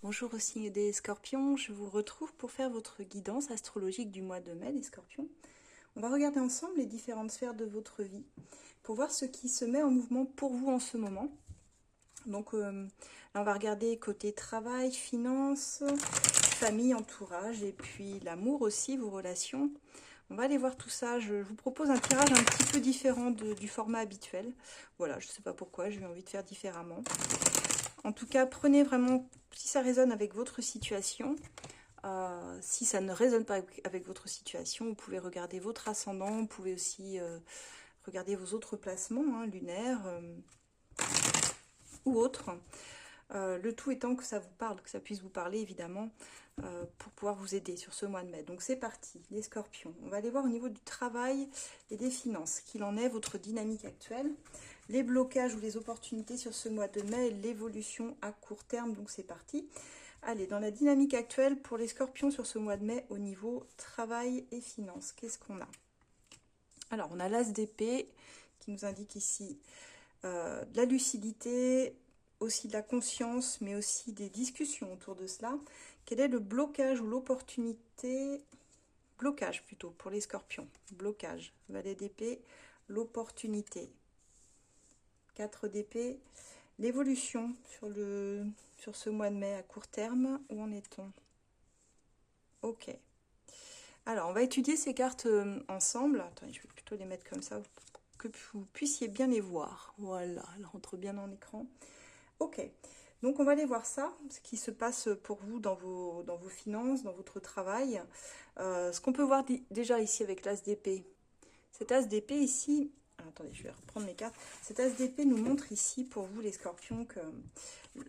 Bonjour au signe des Scorpions, je vous retrouve pour faire votre guidance astrologique du mois de mai, les Scorpions. On va regarder ensemble les différentes sphères de votre vie pour voir ce qui se met en mouvement pour vous en ce moment. Donc là, on va regarder côté travail, finances, famille, entourage et puis l'amour aussi, vos relations. On va aller voir tout ça. Je vous propose un tirage un petit peu différent du format habituel. Voilà, je ne sais pas pourquoi, j'ai eu envie de faire différemment. En tout cas, prenez vraiment, si ça résonne avec votre situation, si ça ne résonne pas avec votre situation, vous pouvez regarder votre ascendant, vous pouvez aussi regarder vos autres placements, hein, lunaires ou autres. Le tout étant que ça vous parle, que ça puisse vous parler évidemment, pour pouvoir vous aider sur ce mois de mai. Donc c'est parti, les Scorpions. On va aller voir au niveau du travail et des finances, qu'il en est votre dynamique actuelle, les blocages ou les opportunités sur ce mois de mai, l'évolution à court terme. Donc c'est parti. Allez, dans la dynamique actuelle pour les Scorpions sur ce mois de mai au niveau travail et finances, qu'est-ce qu'on a? Alors on a l'as d'épée qui nous indique ici de la lucidité, aussi de la conscience, mais aussi des discussions autour de cela. Quel est le blocage ou l'opportunité? Blocage plutôt pour les Scorpions. Blocage. Valet d'épée, l'opportunité. 4 d'épée. L'évolution sur ce mois de mai à court terme. Où en est-on? Ok. Alors, on va étudier ces cartes ensemble. Attendez, je vais plutôt les mettre comme ça pour que vous puissiez bien les voir. Voilà, elles rentrent bien en écran. Ok, donc on va aller voir ça, ce qui se passe pour vous dans vos finances, dans votre travail. Ce qu'on peut voir déjà ici avec l'as d'épée. Cet as d'épée ici, attendez, je vais reprendre mes cartes. Cet as d'épée nous montre ici pour vous les Scorpions que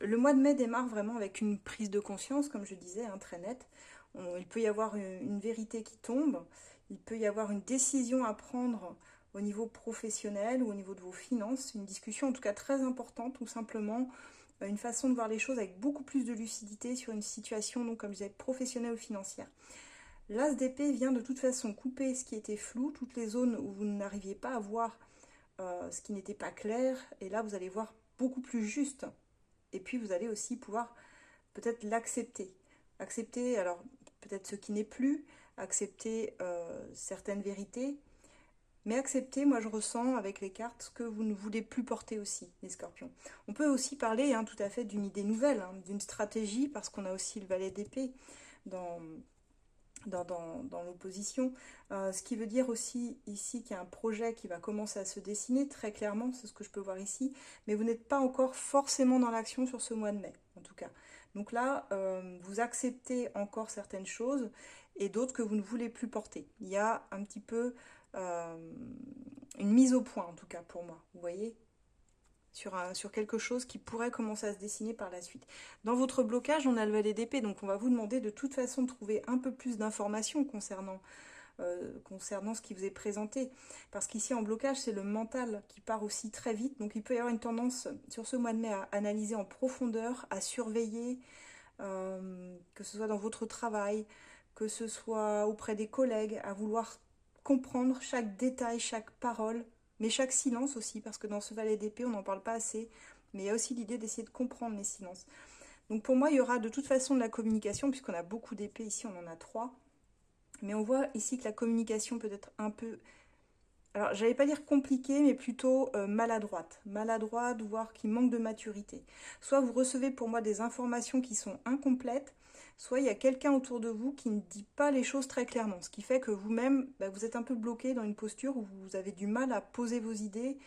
le mois de mai démarre vraiment avec une prise de conscience, comme je disais, hein, très nette. Il peut y avoir une vérité qui tombe, il peut y avoir une décision à prendre au niveau professionnel ou au niveau de vos finances, une discussion en tout cas très importante, tout simplement une façon de voir les choses avec beaucoup plus de lucidité sur une situation, donc comme je disais, professionnelle ou financière. L'as d'épée vient de toute façon couper ce qui était flou, toutes les zones où vous n'arriviez pas à voir ce qui n'était pas clair, et là vous allez voir beaucoup plus juste. Et puis vous allez aussi pouvoir peut-être l'accepter. Accepter, alors peut-être ce qui n'est plus, accepter certaines vérités, mais accepter, moi je ressens avec les cartes, ce que vous ne voulez plus porter aussi, les Scorpions. On peut aussi parler tout à fait d'une idée nouvelle, d'une stratégie, parce qu'on a aussi le valet d'épée dans, dans l'opposition. Ce qui veut dire aussi ici qu'il y a un projet qui va commencer à se dessiner, très clairement, c'est ce que je peux voir ici, mais vous n'êtes pas encore forcément dans l'action sur ce mois de mai, en tout cas. Donc là, vous acceptez encore certaines choses et d'autres que vous ne voulez plus porter. Il y a un petit peu une mise au point, en tout cas pour moi, vous voyez, sur quelque chose qui pourrait commencer à se dessiner par la suite. Dans votre blocage, on a le valet d'épée, donc on va vous demander de toute façon de trouver un peu plus d'informations concernant ce qui vous est présenté. Parce qu'ici en blocage, c'est le mental qui part aussi très vite, donc il peut y avoir une tendance sur ce mois de mai à analyser en profondeur, à surveiller, que ce soit dans votre travail, que ce soit auprès des collègues, à vouloir comprendre chaque détail, chaque parole, mais chaque silence aussi, parce que dans ce valet d'épée, on n'en parle pas assez, mais il y a aussi l'idée d'essayer de comprendre les silences. Donc pour moi, il y aura de toute façon de la communication, puisqu'on a beaucoup d'épées ici, on en a 3, mais on voit ici que la communication peut être un peu, alors j'allais pas dire compliquée, mais plutôt maladroite, voire qui manque de maturité. Soit vous recevez pour moi des informations qui sont incomplètes, soit il y a quelqu'un autour de vous qui ne dit pas les choses très clairement, ce qui fait que vous-même, vous êtes un peu bloqué dans une posture où vous avez du mal à poser vos idées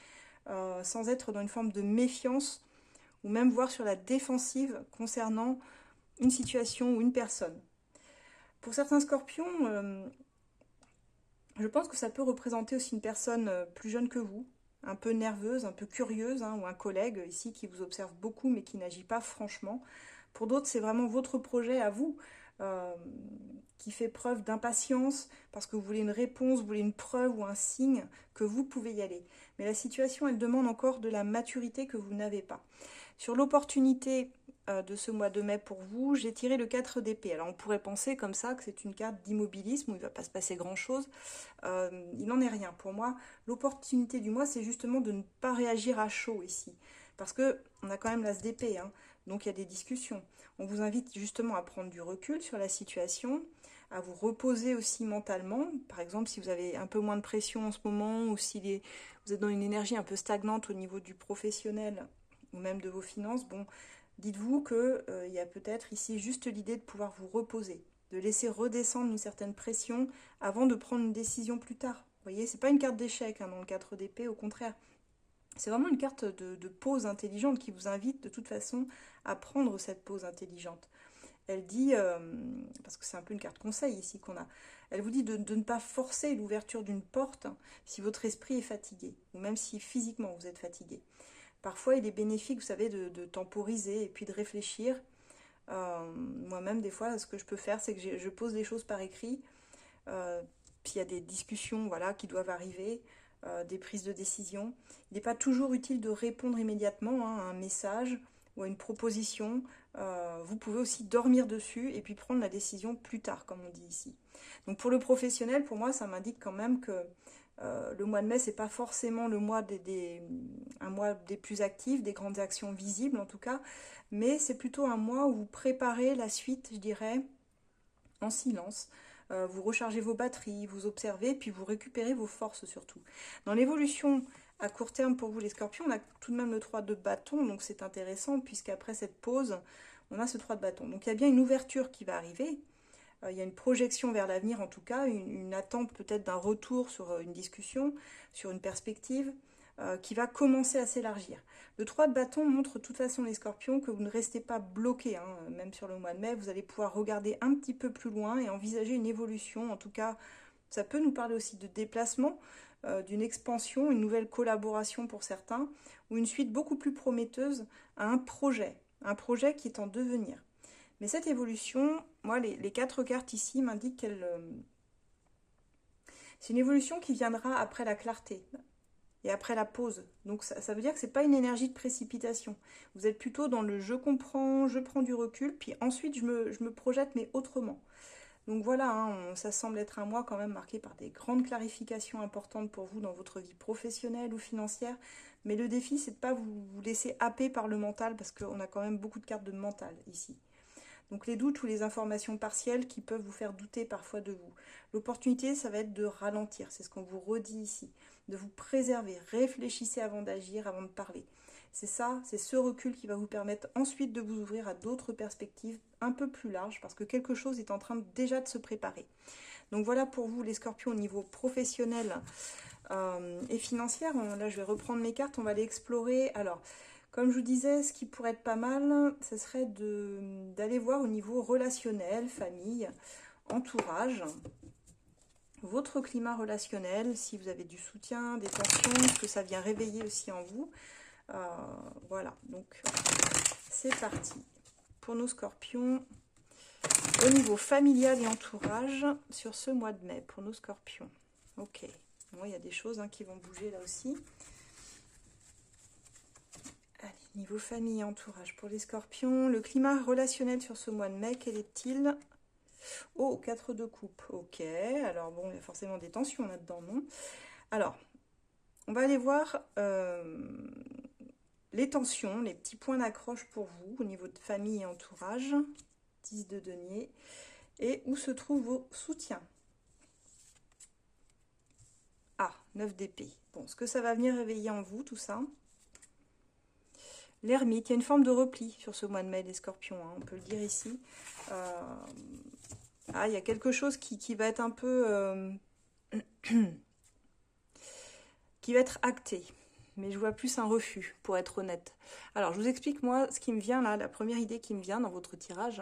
sans être dans une forme de méfiance ou même voire sur la défensive concernant une situation ou une personne. Pour certains scorpions, je pense que ça peut représenter aussi une personne plus jeune que vous, un peu nerveuse, un peu curieuse, ou un collègue ici qui vous observe beaucoup mais qui n'agit pas franchement. Pour d'autres, c'est vraiment votre projet à vous euh, qui fait preuve d'impatience parce que vous voulez une réponse, vous voulez une preuve ou un signe que vous pouvez y aller. Mais la situation, elle demande encore de la maturité que vous n'avez pas. Sur l'opportunité de ce mois de mai pour vous, j'ai tiré le 4 d'épée. Alors on pourrait penser comme ça que c'est une carte d'immobilisme où il ne va pas se passer grand chose. Il n'en est rien. Pour moi, l'opportunité du mois, c'est justement de ne pas réagir à chaud ici. Parce que on a quand même l'as d'épée, donc il y a des discussions. On vous invite justement à prendre du recul sur la situation, à vous reposer aussi mentalement. Par exemple, si vous avez un peu moins de pression en ce moment, ou si vous êtes dans une énergie un peu stagnante au niveau du professionnel, ou même de vos finances, bon, dites-vous qu'il y a peut-être ici juste l'idée de pouvoir vous reposer, de laisser redescendre une certaine pression avant de prendre une décision plus tard. Vous voyez, c'est pas une carte d'échec dans le 4 d'épée, au contraire. C'est vraiment une carte de pause intelligente qui vous invite de toute façon à prendre cette pause intelligente. Elle dit, parce que c'est un peu une carte conseil ici qu'on a, elle vous dit de ne pas forcer l'ouverture d'une porte si votre esprit est fatigué, ou même si physiquement vous êtes fatigué. Parfois, il est bénéfique, vous savez, de temporiser et puis de réfléchir. Moi-même, des fois, ce que je peux faire, c'est que je pose les choses par écrit. Puis il y a des discussions voilà, qui doivent arriver, des prises de décision. Il n'est pas toujours utile de répondre immédiatement à un message ou à une proposition. Vous pouvez aussi dormir dessus et puis prendre la décision plus tard, comme on dit ici. Donc pour le professionnel, pour moi, ça m'indique quand même que le mois de mai, c'est pas forcément le mois un mois des plus actifs, des grandes actions visibles en tout cas, mais c'est plutôt un mois où vous préparez la suite, je dirais, en silence. Vous rechargez vos batteries, vous observez, puis vous récupérez vos forces surtout. Dans l'évolution à court terme pour vous les scorpions, on a tout de même le 3 de bâton, donc c'est intéressant puisqu'après cette pause, on a ce 3 de bâton. Donc il y a bien une ouverture qui va arriver. Il y a une projection vers l'avenir en tout cas, une attente peut-être d'un retour sur une discussion, sur une perspective qui va commencer à s'élargir. Le 3 de bâton montre de toute façon les scorpions que vous ne restez pas bloqués, même sur le mois de mai, vous allez pouvoir regarder un petit peu plus loin et envisager une évolution. En tout cas, ça peut nous parler aussi de déplacement, d'une expansion, une nouvelle collaboration pour certains, ou une suite beaucoup plus prometteuse à un projet qui est en devenir. Mais cette évolution, moi, les 4 cartes ici m'indiquent qu'elle... c'est une évolution qui viendra après la clarté et après la pause. Donc ça veut dire que ce n'est pas une énergie de précipitation. Vous êtes plutôt dans le je comprends, je prends du recul, puis ensuite je me projette, mais autrement. Donc voilà, ça semble être un mois quand même marqué par des grandes clarifications importantes pour vous dans votre vie professionnelle ou financière. Mais le défi, c'est de ne pas vous laisser happer par le mental, parce qu'on a quand même beaucoup de cartes de mental ici. Donc les doutes ou les informations partielles qui peuvent vous faire douter parfois de vous. L'opportunité, ça va être de ralentir, c'est ce qu'on vous redit ici, de vous préserver, réfléchissez avant d'agir, avant de parler. C'est ça, c'est ce recul qui va vous permettre ensuite de vous ouvrir à d'autres perspectives un peu plus larges parce que quelque chose est en train déjà de se préparer. Donc voilà pour vous les scorpions au niveau professionnel et financier. Là je vais reprendre mes cartes, on va les explorer. Alors, comme je vous disais, ce qui pourrait être pas mal, ce serait d'aller voir au niveau relationnel, famille, entourage, votre climat relationnel, si vous avez du soutien, des tensions, ce que ça vient réveiller aussi en vous. Voilà, donc c'est parti. Pour nos scorpions, au niveau familial et entourage, sur ce mois de mai, pour nos scorpions. Ok, bon, il y a des choses qui vont bouger là aussi. Allez, niveau famille et entourage pour les scorpions, le climat relationnel sur ce mois de mai, quel est-il? Oh, 4 de coupe, ok. Alors bon, il y a forcément des tensions là-dedans, non? Alors, on va aller voir les tensions, les petits points d'accroche pour vous au niveau de famille et entourage. 10 de denier. Et où se trouvent vos soutiens? Ah, 9 d'épée. Bon, ce que ça va venir réveiller en vous, tout ça? L'ermite, il y a une forme de repli sur ce mois de mai des scorpions, on peut le dire ici. Il y a quelque chose qui va être un peu... qui va être acté. Mais je vois plus un refus, pour être honnête. Alors, je vous explique, moi, ce qui me vient là, la première idée qui me vient dans votre tirage.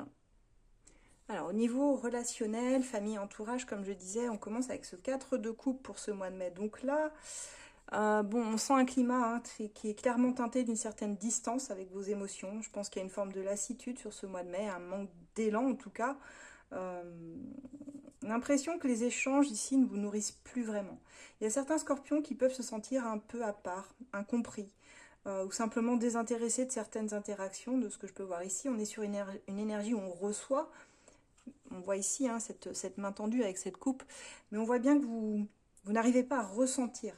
Alors, au niveau relationnel, famille, entourage, comme je disais, on commence avec ce 4 de coupe pour ce mois de mai. Donc là, bon, on sent un climat qui est clairement teinté d'une certaine distance avec vos émotions. Je pense qu'il y a une forme de lassitude sur ce mois de mai, un manque d'élan en tout cas. L'impression que les échanges ici ne vous nourrissent plus vraiment. Il y a certains scorpions qui peuvent se sentir un peu à part, incompris, ou simplement désintéressés de certaines interactions, de ce que je peux voir ici. On est sur une énergie où on reçoit. On voit ici cette main tendue avec cette coupe, mais on voit bien que vous n'arrivez pas à ressentir,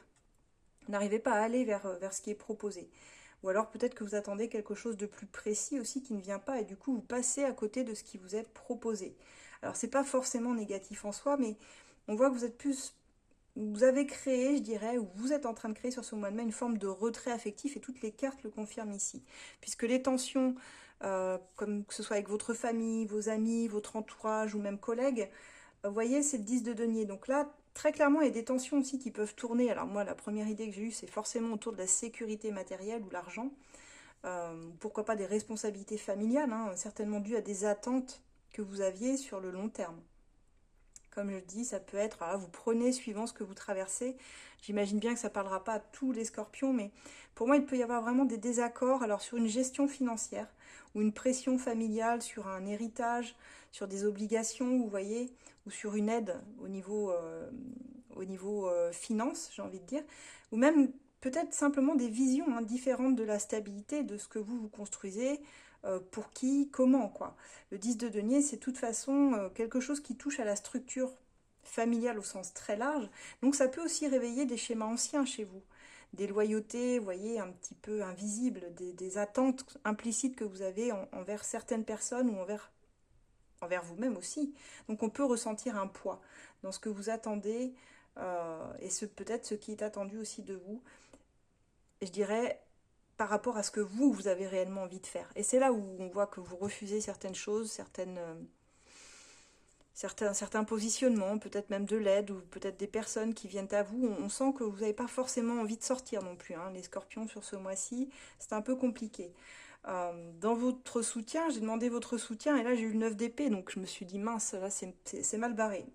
vous n'arrivez pas à aller vers ce qui est proposé. Ou alors peut-être que vous attendez quelque chose de plus précis aussi qui ne vient pas, et du coup vous passez à côté de ce qui vous est proposé. Alors c'est pas forcément négatif en soi, mais on voit que vous êtes plus... Vous avez créé, je dirais, ou vous êtes en train de créer sur ce mois de mai une forme de retrait affectif, et toutes les cartes le confirment ici. Puisque les tensions, comme que ce soit avec votre famille, vos amis, votre entourage ou même collègues, vous voyez, c'est le 10 de denier. Donc là, très clairement, il y a des tensions aussi qui peuvent tourner. Alors moi, la première idée que j'ai eue, c'est forcément autour de la sécurité matérielle ou l'argent. Pourquoi pas des responsabilités familiales, hein, certainement dues à des attentes que vous aviez sur le long terme. Comme je dis, ça peut être, vous prenez suivant ce que vous traversez. J'imagine bien que ça ne parlera pas à tous les scorpions, mais pour moi, il peut y avoir vraiment des désaccords. Alors sur une gestion financière ou une pression familiale, sur un héritage, sur des obligations, vous voyez, ou sur une aide au niveau finance, j'ai envie de dire, ou même peut-être simplement des visions, hein, différentes de la stabilité, de ce que vous construisez, pour qui, comment, quoi. Le 10 de denier, c'est de toute façon quelque chose qui touche à la structure familiale au sens très large. Donc ça peut aussi réveiller des schémas anciens chez vous. Des loyautés, vous voyez, un petit peu invisibles, des attentes implicites que vous avez envers certaines personnes ou envers vous-même aussi. Donc on peut ressentir un poids dans ce que vous attendez, et peut-être ce qui est attendu aussi de vous. Et je dirais par rapport à ce que vous avez réellement envie de faire. Et c'est là où on voit que vous refusez certaines choses, certains positionnements, peut-être même de l'aide, ou peut-être des personnes qui viennent à vous. On sent que vous n'avez pas forcément envie de sortir non plus, hein. Les scorpions sur ce mois-ci, c'est un peu compliqué. Dans votre soutien, j'ai demandé votre soutien, et là j'ai eu le 9 d'épée, donc je me suis dit mince, là c'est mal barré.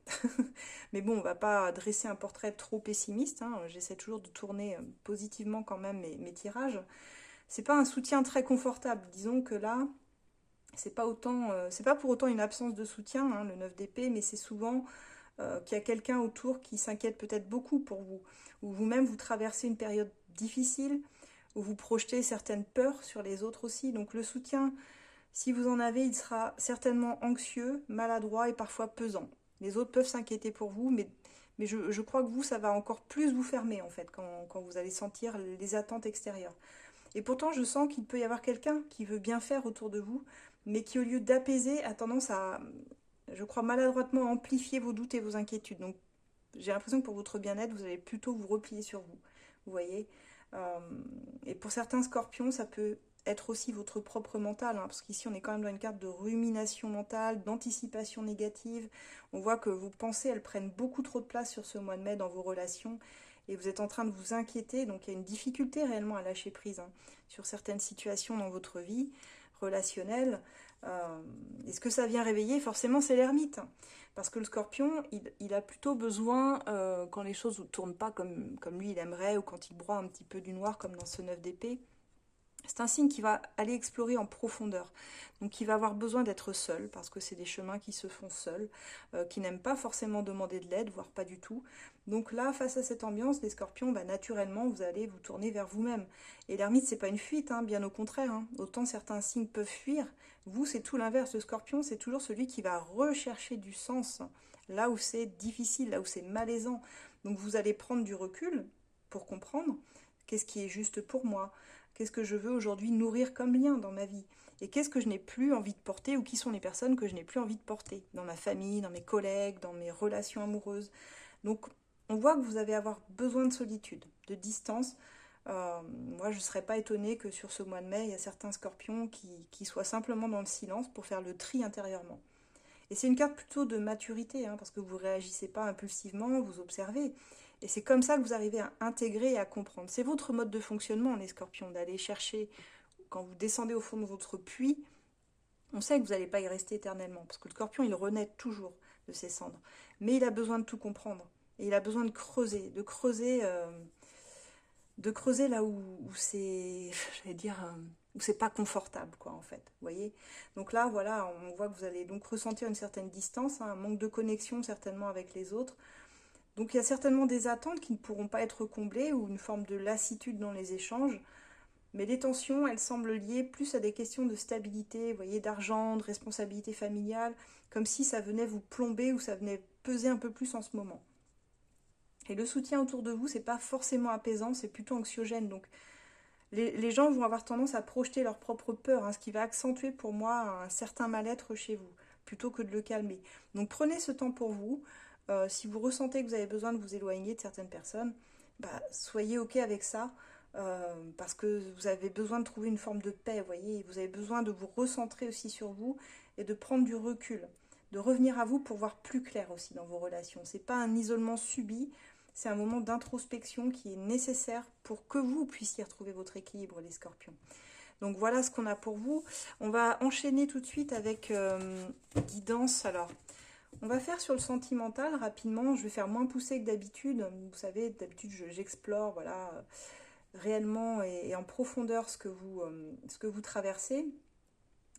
Mais bon, on va pas dresser un portrait trop pessimiste, hein. J'essaie toujours de tourner positivement quand même mes tirages. C'est pas un soutien très confortable, disons que là, c'est pas pour autant une absence de soutien, hein, le 9 d'épée, mais c'est souvent qu'il y a quelqu'un autour qui s'inquiète peut-être beaucoup pour vous, ou vous-même vous traversez une période difficile, où vous projetez certaines peurs sur les autres aussi. Donc le soutien, si vous en avez, il sera certainement anxieux, maladroit et parfois pesant. Les autres peuvent s'inquiéter pour vous, mais je crois que vous, ça va encore plus vous fermer en fait, quand vous allez sentir les attentes extérieures. Et pourtant, je sens qu'il peut y avoir quelqu'un qui veut bien faire autour de vous, mais qui, au lieu d'apaiser, a tendance à, je crois, maladroitement amplifier vos doutes et vos inquiétudes. Donc, j'ai l'impression que pour votre bien-être, vous allez plutôt vous replier sur vous. Vous voyez. Et pour certains scorpions, ça peut être aussi votre propre mental, hein, parce qu'ici, on est quand même dans une carte de rumination mentale, d'anticipation négative. On voit que vos pensées, elles prennent beaucoup trop de place sur ce mois de mai dans vos relations, et vous êtes en train de vous inquiéter, donc il y a une difficulté réellement à lâcher prise, hein, sur certaines situations dans votre vie relationnelle. Et ce que ça vient réveiller, forcément, c'est l'ermite. Parce que le scorpion, il a plutôt besoin, quand les choses ne tournent pas comme lui il aimerait, ou quand il broie un petit peu du noir, comme dans ce 9 d'épée, c'est un signe qui va aller explorer en profondeur. Donc il va avoir besoin d'être seul, parce que c'est des chemins qui se font seuls, qui n'aiment pas forcément demander de l'aide, voire pas du tout. Donc là, face à cette ambiance, les scorpions, naturellement, vous allez vous tourner vers vous-même. Et l'ermite, c'est pas une fuite, hein, bien au contraire, hein. Autant certains signes peuvent fuir, vous, c'est tout l'inverse. Le scorpion, c'est toujours celui qui va rechercher du sens, là où c'est difficile, là où c'est malaisant. Donc vous allez prendre du recul pour comprendre qu'est-ce qui est juste pour moi. Qu'est-ce que je veux aujourd'hui nourrir comme lien dans ma vie? Et qu'est-ce que je n'ai plus envie de porter, ou qui sont les personnes que je n'ai plus envie de porter dans ma famille, dans mes collègues, dans mes relations amoureuses. Donc on voit que vous allez avoir besoin de solitude, de distance. Moi je ne serais pas étonnée que sur ce mois de mai, il y a certains scorpions qui soient simplement dans le silence pour faire le tri intérieurement. Et c'est une carte plutôt de maturité, hein, parce que vous ne réagissez pas impulsivement, vous observez. Et c'est comme ça que vous arrivez à intégrer et à comprendre. C'est votre mode de fonctionnement, les scorpions, d'aller chercher, quand vous descendez au fond de votre puits, on sait que vous n'allez pas y rester éternellement, parce que le scorpion, il renaît toujours de ses cendres. Mais il a besoin de tout comprendre. Et il a besoin de creuser là où c'est, j'allais dire, où c'est pas confortable, quoi, en fait. Vous voyez? Donc là, voilà, on voit que vous allez donc ressentir une certaine distance, hein, un manque de connexion certainement avec les autres. Donc il y a certainement des attentes qui ne pourront pas être comblées, ou une forme de lassitude dans les échanges. Mais les tensions, elles semblent liées plus à des questions de stabilité, vous voyez, d'argent, de responsabilité familiale, comme si ça venait vous plomber, ou ça venait peser un peu plus en ce moment. Et le soutien autour de vous, c'est pas forcément apaisant, c'est plutôt anxiogène. Donc Les gens vont avoir tendance à projeter leur propre peur, hein, ce qui va accentuer pour moi un certain mal-être chez vous, plutôt que de le calmer. Donc prenez ce temps pour vous. Si vous ressentez que vous avez besoin de vous éloigner de certaines personnes, bah, soyez OK avec ça, parce que vous avez besoin de trouver une forme de paix, vous voyez, vous avez besoin de vous recentrer aussi sur vous et de prendre du recul, de revenir à vous pour voir plus clair aussi dans vos relations. C'est pas un isolement subi, c'est un moment d'introspection qui est nécessaire pour que vous puissiez retrouver votre équilibre, les scorpions. Donc voilà ce qu'on a pour vous. On va enchaîner tout de suite avec guidance. Alors, on va faire sur le sentimental rapidement. Je vais faire moins poussé que d'habitude. Vous savez, d'habitude, j'explore voilà, réellement et en profondeur ce que vous traversez.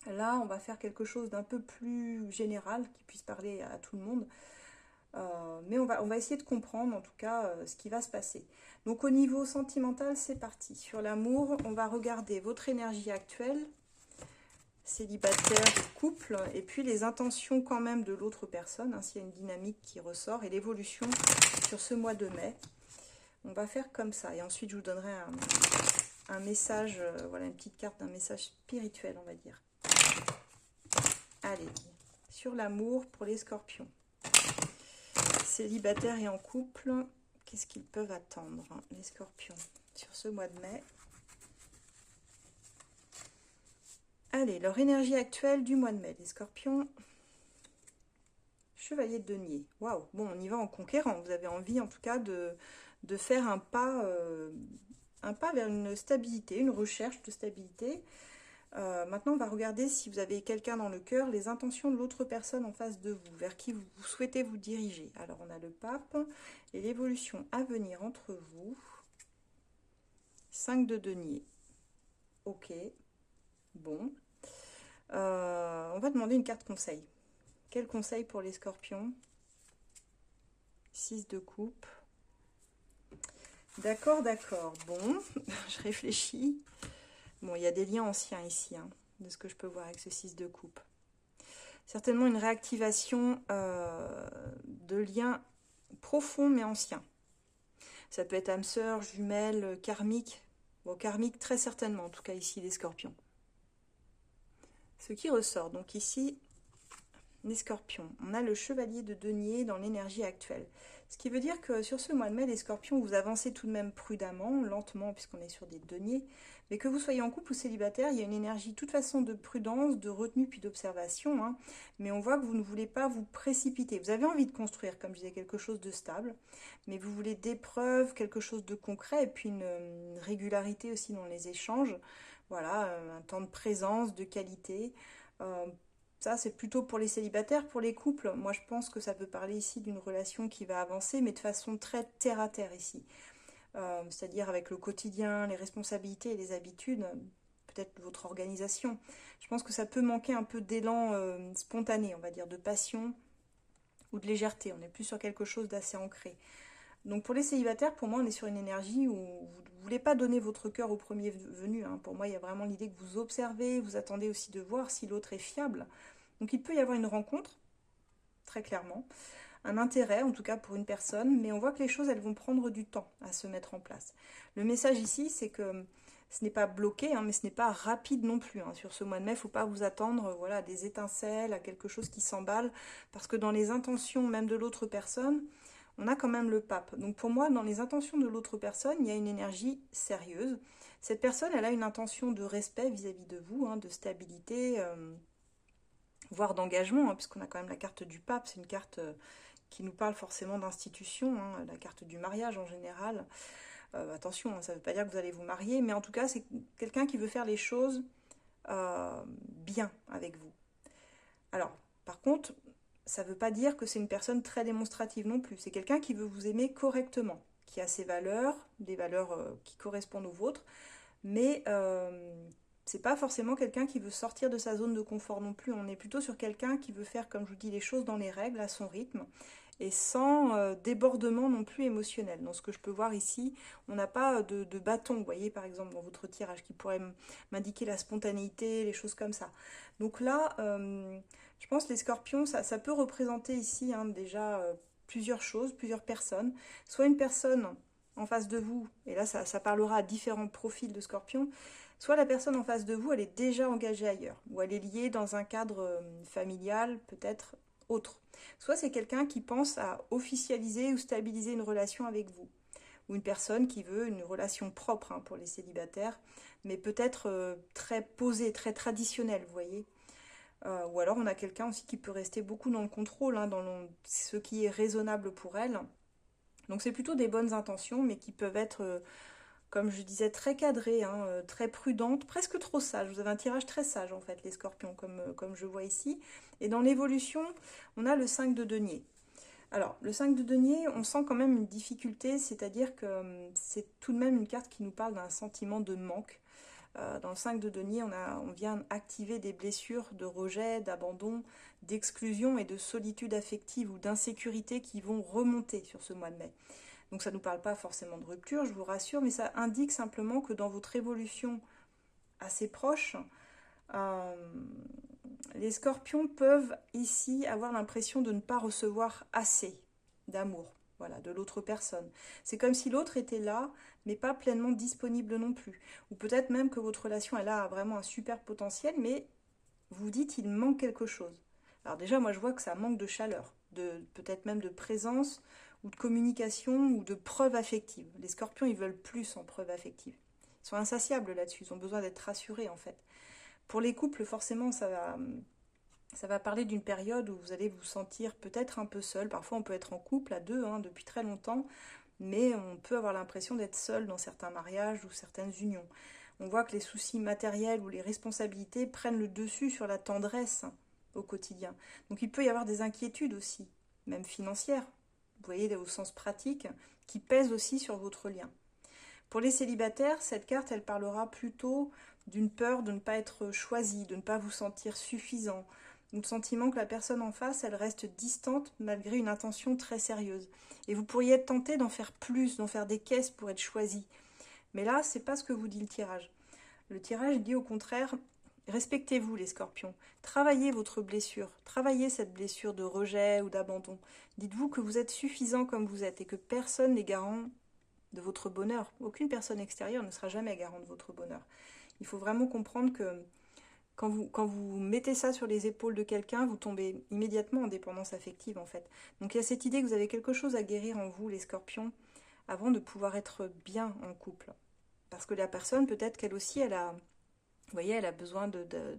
Là, on va faire quelque chose d'un peu plus général qui puisse parler à tout le monde. Mais on va essayer de comprendre en tout cas ce qui va se passer. Donc au niveau sentimental, c'est parti. Sur l'amour, on va regarder votre énergie actuelle, célibataire ou couple, et puis les intentions quand même de l'autre personne, hein, s'il y a une dynamique qui ressort, et l'évolution sur ce mois de mai. On va faire comme ça, et ensuite je vous donnerai un message, voilà une petite carte d'un message spirituel, on va dire. Allez, sur l'amour pour les scorpions. Célibataires et en couple, qu'est-ce qu'ils peuvent attendre, hein, les scorpions, sur ce mois de mai? Allez, leur énergie actuelle du mois de mai, les scorpions. Chevalier de denier. Waouh, bon, on y va en conquérant. Vous avez envie, en tout cas, de faire un pas vers une stabilité, une recherche de stabilité. Maintenant, on va regarder si vous avez quelqu'un dans le cœur, les intentions de l'autre personne en face de vous, vers qui vous souhaitez vous diriger. Alors, on a le pape et l'évolution à venir entre vous. 5 de denier. Ok. Bon. On va demander une carte conseil. Quel conseil pour les scorpions? 6 de coupe. D'accord, d'accord. Bon, je réfléchis. Bon, il y a des liens anciens ici, hein, de ce que je peux voir avec ce 6 de coupe. Certainement une réactivation de liens profonds mais anciens. Ça peut être âme sœur, jumelle, karmique. Bon, karmique très certainement, en tout cas ici, les scorpions. Ce qui ressort, donc ici, les scorpions. On a le chevalier de denier dans l'énergie actuelle. Ce qui veut dire que sur ce mois de mai, les scorpions, vous avancez tout de même prudemment, lentement, puisqu'on est sur des deniers. Mais que vous soyez en couple ou célibataire, il y a une énergie de toute façon de prudence, de retenue puis d'observation. Hein. Mais on voit que vous ne voulez pas vous précipiter. Vous avez envie de construire, comme je disais, quelque chose de stable. Mais vous voulez des preuves, quelque chose de concret, et puis une régularité aussi dans les échanges. Voilà, un temps de présence, de qualité. Ça, c'est plutôt pour les célibataires. Pour les couples, moi, je pense que ça peut parler ici d'une relation qui va avancer, mais de façon très terre-à-terre ici. C'est-à-dire avec le quotidien, les responsabilités et les habitudes, peut-être votre organisation. Je pense que ça peut manquer un peu d'élan spontané, on va dire, de passion ou de légèreté. On n'est plus sur quelque chose d'assez ancré. Donc pour les célibataires, pour moi, on est sur une énergie où vous ne voulez pas donner votre cœur au premier venu. Hein. Pour moi, il y a vraiment l'idée que vous observez, vous attendez aussi de voir si l'autre est fiable. Donc il peut y avoir une rencontre, très clairement, un intérêt en tout cas pour une personne, mais on voit que les choses, elles vont prendre du temps à se mettre en place. Le message ici, c'est que ce n'est pas bloqué, hein, mais ce n'est pas rapide non plus. Hein. Sur ce mois de mai, il ne faut pas vous attendre voilà, à des étincelles, à quelque chose qui s'emballe, parce que dans les intentions même de l'autre personne, on a quand même le pape. Donc pour moi, dans les intentions de l'autre personne, il y a une énergie sérieuse. Cette personne, elle a une intention de respect vis-à-vis de vous, hein, de stabilité, voire d'engagement, hein, puisqu'on a quand même la carte du pape, c'est une carte qui nous parle forcément d'institution, hein, la carte du mariage en général. Attention, hein, ça ne veut pas dire que vous allez vous marier, mais en tout cas, c'est quelqu'un qui veut faire les choses bien avec vous. Alors, par contre, ça ne veut pas dire que c'est une personne très démonstrative non plus. C'est quelqu'un qui veut vous aimer correctement, qui a ses valeurs, des valeurs qui correspondent aux vôtres, mais c'est pas forcément quelqu'un qui veut sortir de sa zone de confort non plus. On est plutôt sur quelqu'un qui veut faire, comme je vous dis, les choses dans les règles, à son rythme, et sans débordement non plus émotionnel. Dans ce que je peux voir ici, on n'a pas de bâton, vous voyez, par exemple, dans votre tirage, qui pourrait m'indiquer la spontanéité, les choses comme ça. Donc là, je pense que les scorpions, ça peut représenter ici hein, déjà plusieurs choses, plusieurs personnes. Soit une personne en face de vous, et là ça parlera à différents profils de Scorpion, soit la personne en face de vous, elle est déjà engagée ailleurs, ou elle est liée dans un cadre familial, peut-être autre. Soit c'est quelqu'un qui pense à officialiser ou stabiliser une relation avec vous, ou une personne qui veut une relation propre, hein, pour les célibataires, mais peut-être très posée, très traditionnelle, vous voyez. Ou alors on a quelqu'un aussi qui peut rester beaucoup dans le contrôle, hein, ce qui est raisonnable pour elle. Donc c'est plutôt des bonnes intentions, mais qui peuvent être, comme je disais, très cadrées, hein, très prudentes, presque trop sages. Vous avez un tirage très sage en fait, les scorpions, comme je vois ici. Et dans l'évolution, on a le 5 de denier. Alors, le 5 de denier, on sent quand même une difficulté, c'est-à-dire que c'est tout de même une carte qui nous parle d'un sentiment de manque. Dans le 5 de denier, on vient activer des blessures de rejet, d'abandon, d'exclusion et de solitude affective ou d'insécurité qui vont remonter sur ce mois de mai. Donc ça ne nous parle pas forcément de rupture, je vous rassure, mais ça indique simplement que dans votre évolution assez proche, euh, les scorpions peuvent ici avoir l'impression de ne pas recevoir assez d'amour, voilà, de l'autre personne. C'est comme si l'autre était là, mais pas pleinement disponible non plus. Ou peut-être même que votre relation, elle a vraiment un super potentiel, mais vous dites il manque quelque chose. Alors déjà, moi je vois que ça manque de chaleur, peut-être même de présence, ou de communication, ou de preuve affective. Les scorpions, ils veulent plus en preuve affective. Ils sont insatiables là-dessus, ils ont besoin d'être rassurés en fait. Pour les couples, forcément, ça va parler d'une période où vous allez vous sentir peut-être un peu seul. Parfois, on peut être en couple à deux, hein, depuis très longtemps, mais on peut avoir l'impression d'être seul dans certains mariages ou certaines unions. On voit que les soucis matériels ou les responsabilités prennent le dessus sur la tendresse, hein, au quotidien. Donc il peut y avoir des inquiétudes aussi, même financières, vous voyez, au sens pratique, qui pèsent aussi sur votre lien. Pour les célibataires, cette carte, elle parlera plutôt d'une peur de ne pas être choisi, de ne pas vous sentir suffisant, ou de sentiment que la personne en face, elle reste distante malgré une intention très sérieuse. Et vous pourriez être tenté d'en faire plus, d'en faire des caisses pour être choisi. Mais là, c'est pas ce que vous dit le tirage. Le tirage dit au contraire, respectez-vous les scorpions, travaillez votre blessure, travaillez cette blessure de rejet ou d'abandon. Dites-vous que vous êtes suffisant comme vous êtes et que personne n'est garant de votre bonheur. Aucune personne extérieure ne sera jamais garant de votre bonheur. Il faut vraiment comprendre que quand vous mettez ça sur les épaules de quelqu'un, vous tombez immédiatement en dépendance affective en fait. Donc il y a cette idée que vous avez quelque chose à guérir en vous, les scorpions, avant de pouvoir être bien en couple. Parce que la personne, peut-être qu'elle aussi, vous voyez, elle a besoin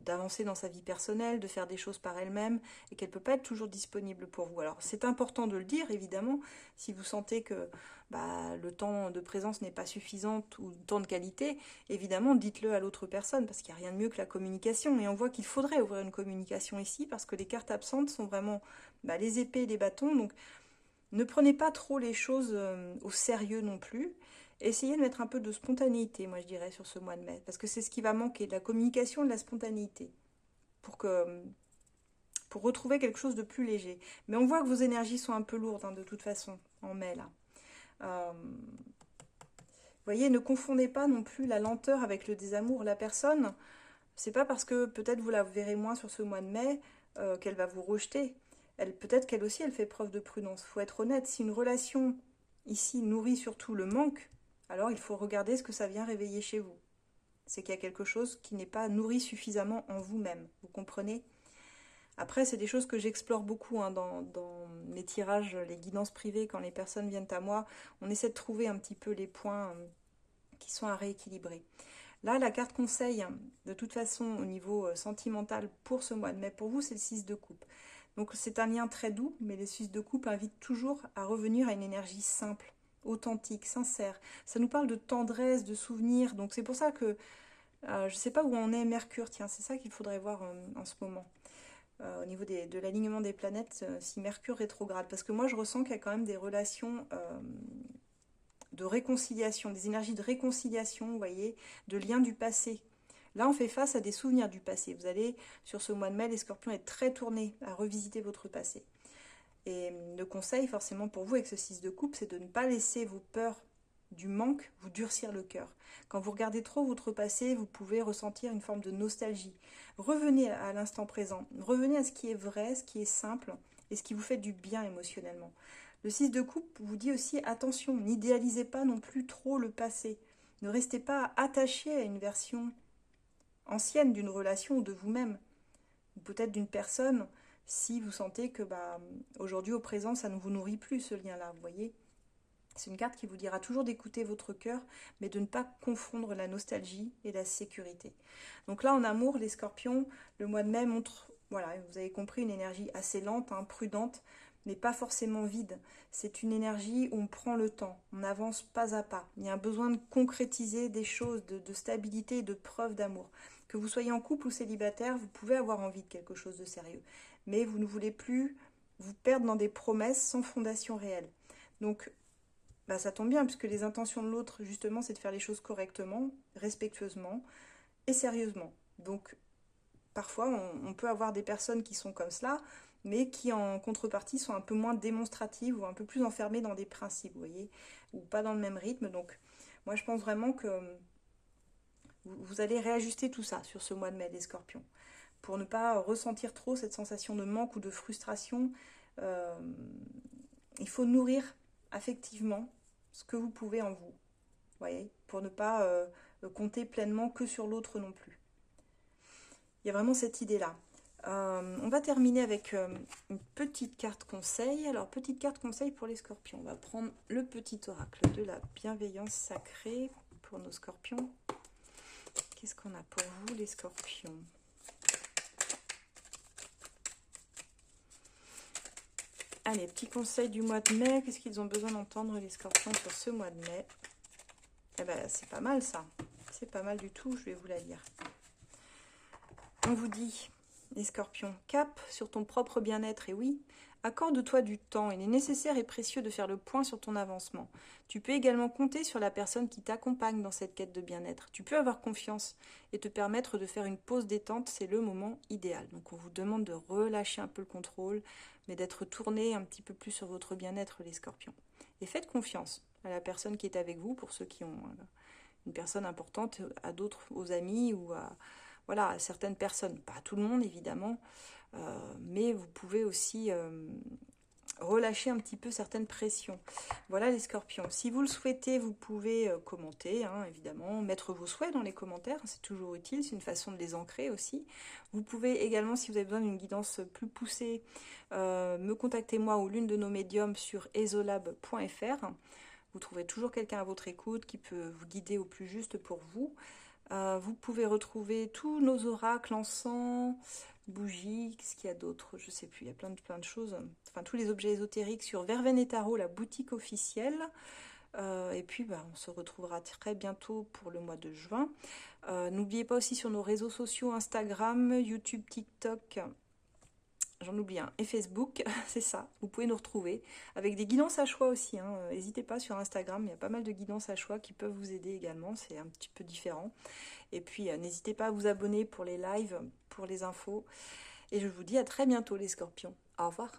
d'avancer dans sa vie personnelle, de faire des choses par elle-même, et qu'elle ne peut pas être toujours disponible pour vous. Alors c'est important de le dire, évidemment, si vous sentez que le temps de présence n'est pas suffisant ou le temps de qualité, évidemment, dites-le à l'autre personne, parce qu'il n'y a rien de mieux que la communication. Et on voit qu'il faudrait ouvrir une communication ici, parce que les cartes absentes sont vraiment les épées et les bâtons. Donc ne prenez pas trop les choses au sérieux non plus. Essayez de mettre un peu de spontanéité, moi je dirais, sur ce mois de mai, parce que c'est ce qui va manquer, de la communication et de la spontanéité, pour retrouver quelque chose de plus léger. Mais on voit que vos énergies sont un peu lourdes, hein, de toute façon, en mai, là. Vous voyez, ne confondez pas non plus la lenteur avec le désamour. La personne, c'est pas parce que peut-être vous la verrez moins sur ce mois de mai qu'elle va vous rejeter. Peut-être qu'elle aussi, elle fait preuve de prudence. Il faut être honnête, si une relation ici nourrit surtout le manque, alors il faut regarder ce que ça vient réveiller chez vous. C'est qu'il y a quelque chose qui n'est pas nourri suffisamment en vous-même. Vous comprenez? Après, c'est des choses que j'explore beaucoup, hein, dans mes tirages, les guidances privées, quand les personnes viennent à moi. On essaie de trouver un petit peu les points qui sont à rééquilibrer. Là, la carte conseil, de toute façon, au niveau sentimental pour ce mois de mai, pour vous, c'est le 6 de coupe. Donc c'est un lien très doux, mais les 6 de coupe invitent toujours à revenir à une énergie simple, authentique, sincère. Ça nous parle de tendresse, de souvenirs. Donc c'est pour ça que je ne sais pas où en est Mercure. Tiens, c'est ça qu'il faudrait voir en ce moment. Au niveau de l'alignement des planètes, si Mercure rétrograde. Parce que moi, je ressens qu'il y a quand même des relations de réconciliation, des énergies de réconciliation, vous voyez, de liens du passé. Là, on fait face à des souvenirs du passé. Vous allez, sur ce mois de mai, les scorpions, être très tournés à revisiter votre passé. Et le conseil, forcément, pour vous, avec ce 6 de coupe, c'est de ne pas laisser vos peurs du manque vous durcir le cœur. Quand vous regardez trop votre passé, vous pouvez ressentir une forme de nostalgie. Revenez à l'instant présent. Revenez à ce qui est vrai, ce qui est simple et ce qui vous fait du bien émotionnellement. Le 6 de coupe vous dit aussi attention, n'idéalisez pas non plus trop le passé. Ne restez pas attaché à une version ancienne d'une relation ou de vous-même, ou peut-être d'une personne, si vous sentez que aujourd'hui au présent ça ne vous nourrit plus ce lien-là, vous voyez. C'est une carte qui vous dira toujours d'écouter votre cœur, mais de ne pas confondre la nostalgie et la sécurité. Donc là, en amour, les scorpions, le mois de mai montre, voilà, vous avez compris, une énergie assez lente, hein, prudente, mais pas forcément vide. C'est une énergie où on prend le temps, on avance pas à pas. Il y a un besoin de concrétiser des choses, de stabilité et de preuve d'amour. Que vous soyez en couple ou célibataire, vous pouvez avoir envie de quelque chose de sérieux, mais vous ne voulez plus vous perdre dans des promesses sans fondation réelle. Donc, ça tombe bien, puisque les intentions de l'autre, justement, c'est de faire les choses correctement, respectueusement et sérieusement. Donc, parfois, on peut avoir des personnes qui sont comme cela, mais qui, en contrepartie, sont un peu moins démonstratives ou un peu plus enfermées dans des principes, vous voyez, ou pas dans le même rythme. Donc, moi, je pense vraiment que vous allez réajuster tout ça sur ce mois de mai, les scorpions, pour ne pas ressentir trop cette sensation de manque ou de frustration. Il faut nourrir affectivement ce que vous pouvez en vous, voyez, pour ne pas compter pleinement que sur l'autre non plus. Il y a vraiment cette idée-là. On va terminer avec une petite carte conseil. Alors, petite carte conseil pour les scorpions. On va prendre le petit oracle de la bienveillance sacrée pour nos scorpions. Qu'est-ce qu'on a pour vous, les scorpions? Allez, petit conseil du mois de mai. Qu'est-ce qu'ils ont besoin d'entendre, les scorpions, sur ce mois de mai? Eh ben, c'est pas mal, ça. C'est pas mal du tout, je vais vous la lire. On vous dit, les scorpions, cap sur ton propre bien-être. Et oui, accorde-toi du temps. Il est nécessaire et précieux de faire le point sur ton avancement. Tu peux également compter sur la personne qui t'accompagne dans cette quête de bien-être. Tu peux avoir confiance et te permettre de faire une pause détente. C'est le moment idéal. Donc, on vous demande de relâcher un peu le contrôle, mais d'être tourné un petit peu plus sur votre bien-être, les scorpions. Et faites confiance à la personne qui est avec vous, pour ceux qui ont une personne importante, à d'autres, aux amis ou à certaines personnes. Pas à tout le monde, évidemment, mais vous pouvez aussi relâcher un petit peu certaines pressions. Voilà, les scorpions. Si vous le souhaitez, vous pouvez commenter, hein, évidemment, mettre vos souhaits dans les commentaires, c'est toujours utile, c'est une façon de les ancrer aussi. Vous pouvez également, si vous avez besoin d'une guidance plus poussée, me contacter moi ou l'une de nos médiums sur esolab.fr. Vous trouverez toujours quelqu'un à votre écoute qui peut vous guider au plus juste pour vous. Vous pouvez retrouver tous nos oracles, encens, bougies, qu'est-ce qu'il y a d'autre? Je ne sais plus, il y a plein de choses. Enfin, tous les objets ésotériques sur Verveine et Tarot, la boutique officielle. Et puis, on se retrouvera très bientôt pour le mois de juin. N'oubliez pas aussi sur nos réseaux sociaux, Instagram, YouTube, TikTok, j'en oublie un, et Facebook, c'est ça, vous pouvez nous retrouver, avec des guidances à choix aussi, hein. N'hésitez pas sur Instagram, il y a pas mal de guidances à choix qui peuvent vous aider également, c'est un petit peu différent. Et puis, n'hésitez pas à vous abonner pour les lives, pour les infos, et je vous dis à très bientôt, les scorpions. Au revoir.